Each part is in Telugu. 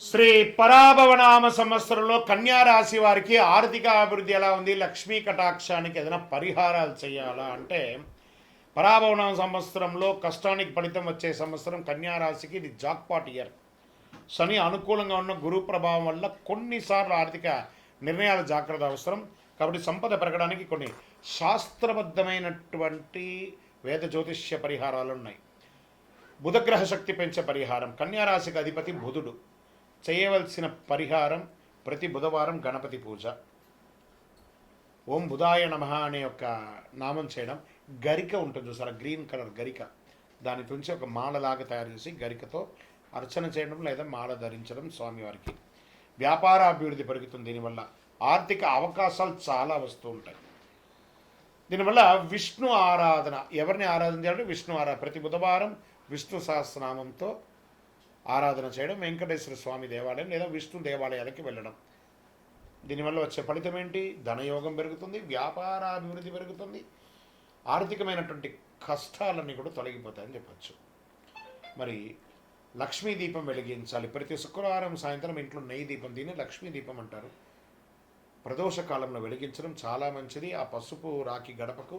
శ్రీ పరాభవనామ సంవత్సరంలో కన్యా రాశి వారికి ఆర్థిక అభివృద్ధి ఎలా ఉంది, లక్ష్మీ కటాక్షానికి ఏదైనా పరిహారాలు చేయాలా అంటే, పరాభవనామ సంవత్సరంలో కష్టానికి ఫలితం వచ్చే సంవత్సరం కన్యా రాశికి ఇది జాక్పాట్ ఇయర్. శని అనుకూలంగా ఉన్న గురు ప్రభావం వల్ల కొన్నిసార్లు ఆర్థిక నిర్ణయాలు జాగ్రత్త అవసరం. కాబట్టి సంపద పెరగడానికి కొన్ని శాస్త్రబద్ధమైనటువంటి వేద జ్యోతిష్య పరిహారాలు ఉన్నాయి. బుధగ్రహ శక్తి పెంచే పరిహారం. కన్యారాశికి అధిపతి బుధుడు. చేయవలసిన పరిహారం ప్రతి బుధవారం గణపతి పూజ, ఓం బుధాయ నమః అనే ఒక నామం చేయడం. గరిక ఉంటుంది చూసారా, గ్రీన్ కలర్ గరిక, దాని నుంచి ఒక మాలలాగా తయారు చేసి గరికతో అర్చన చేయడం లేదా మాల ధరించడం స్వామివారికి. వ్యాపార అభివృద్ధి పెరుగుతుంది. దీనివల్ల ఆర్థిక అవకాశాలు చాలా వస్తూ ఉంటాయి. దీనివల్ల విష్ణు ఆరాధన, ఎవరిని ఆరాధన చేయాలంటే విష్ణు ఆరాధన. ప్రతి బుధవారం విష్ణు సహస్రనామంతో ఆరాధన చేయడం, వెంకటేశ్వర స్వామి దేవాలయం లేదా విష్ణు దేవాలయాలకి వెళ్ళడం. దీనివల్ల వచ్చే ఫలితం ఏంటి? ధనయోగం పెరుగుతుంది, వ్యాపార అభివృద్ధి పెరుగుతుంది, ఆర్థికమైనటువంటి కష్టాలన్నీ కూడా తొలగిపోతాయని చెప్పచ్చు. మరి లక్ష్మీ దీపం వెలిగించాలి. ప్రతి శుక్రవారం సాయంత్రం ఇంట్లో నెయ్యి దీపం, దీన్ని లక్ష్మీ దీపం అంటారు. ప్రదోష కాలంలో వెలిగించడం చాలా మంచిది. ఆ పసుపు రాకి గడపకు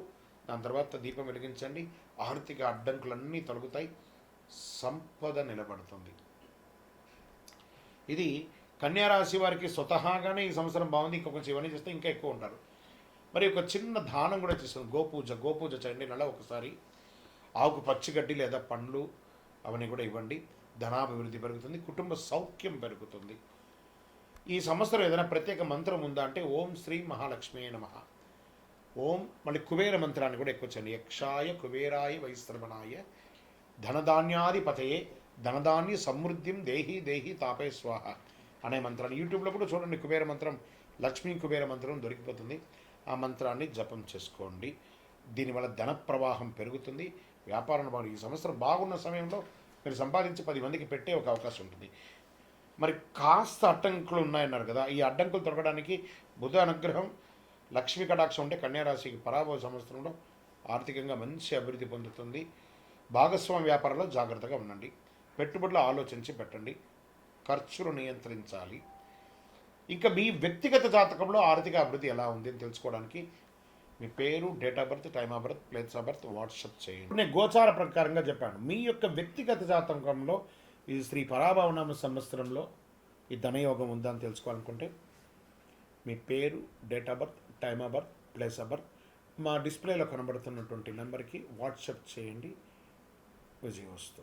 దాని తర్వాత దీపం వెలిగించండి. ఆర్థిక అడ్డంకులన్నీ తొలగుతాయి, సంపద నిలబడుతుంది. ఇది కన్యారాశి వారికి స్వతహాగానే ఈ సంవత్సరం బాగుంది. ఇంకొక ఇవన్నీ చేస్తే ఇంకా ఎక్కువ ఉంటారు. మరి ఒక చిన్న దానం కూడా చేస్తుంది. గోపూజ చేయండి. నెల ఒకసారి ఆకు పచ్చిగడ్డి లేదా పండ్లు అవన్నీ కూడా ఇవ్వండి. ధనాభివృద్ధి పెరుగుతుంది, కుటుంబ సౌఖ్యం పెరుగుతుంది. ఈ సంవత్సరం ఏదైనా ప్రత్యేక మంత్రం ఉందా అంటే ఓం శ్రీ మహాలక్ష్మి నమః, ఓం, మళ్ళీ కుబేర మంత్రాన్ని కూడా ఎక్కువ చేయండి. యక్షాయ కుబేరాయ వైశ్రవణాయ ధనధాన్యాధిపతయే ధనధాన్య సమృద్ధిం దేహి దేహి తాపే స్వాహ అనే మంత్రాన్ని యూట్యూబ్లో కూడా చూడండి. కుబేర మంత్రం, లక్ష్మీ కుబేర మంత్రం దొరికిపోతుంది. ఆ మంత్రాన్ని జపం చేసుకోండి. దీనివల్ల ధన ప్రవాహం పెరుగుతుంది. వ్యాపారం బాగుంది. ఈ సంవత్సరం బాగున్న సమయంలో మీరు సంపాదించి 10 మందికి పెట్టే ఒక అవకాశం ఉంటుంది. మరి కాస్త అడ్డంకులు ఉన్నాయన్నారు కదా, ఈ అడ్డంకులు తొలగడానికి బుధ అనుగ్రహం, లక్ష్మీ కటాక్షం ఉంటే కన్యారాశికి పరాభవ సంవత్సరంలో ఆర్థికంగా మంచి అభివృద్ధి పొందుతుంది. భాగస్వామి వ్యాపారంలో జాగ్రత్తగా ఉండండి. పెట్టుబడులు ఆలోచించి పెట్టండి. ఖర్చులు నియంత్రించాలి. ఇంకా మీ వ్యక్తిగత జాతకంలో ఆర్థిక అభివృద్ధి ఎలా ఉంది అని తెలుసుకోవడానికి మీ పేరు, date of birth, time of birth, place of birth WhatsApp చేయండి. నేను గోచార ప్రకారంగా చెప్పాను. మీ యొక్క వ్యక్తిగత జాతకంలో ఈ శ్రీ పరాభవనామ సంవత్సరంలో ఈ ధనయోగం ఉందా అని తెలుసుకోవాలనుకుంటే మీ పేరు, date of birth, time of birth, place of birth మా డిస్ప్లేలో కనబడుతున్నటువంటి నెంబర్కి వాట్సాప్ చేయండి. విజయవస్తు.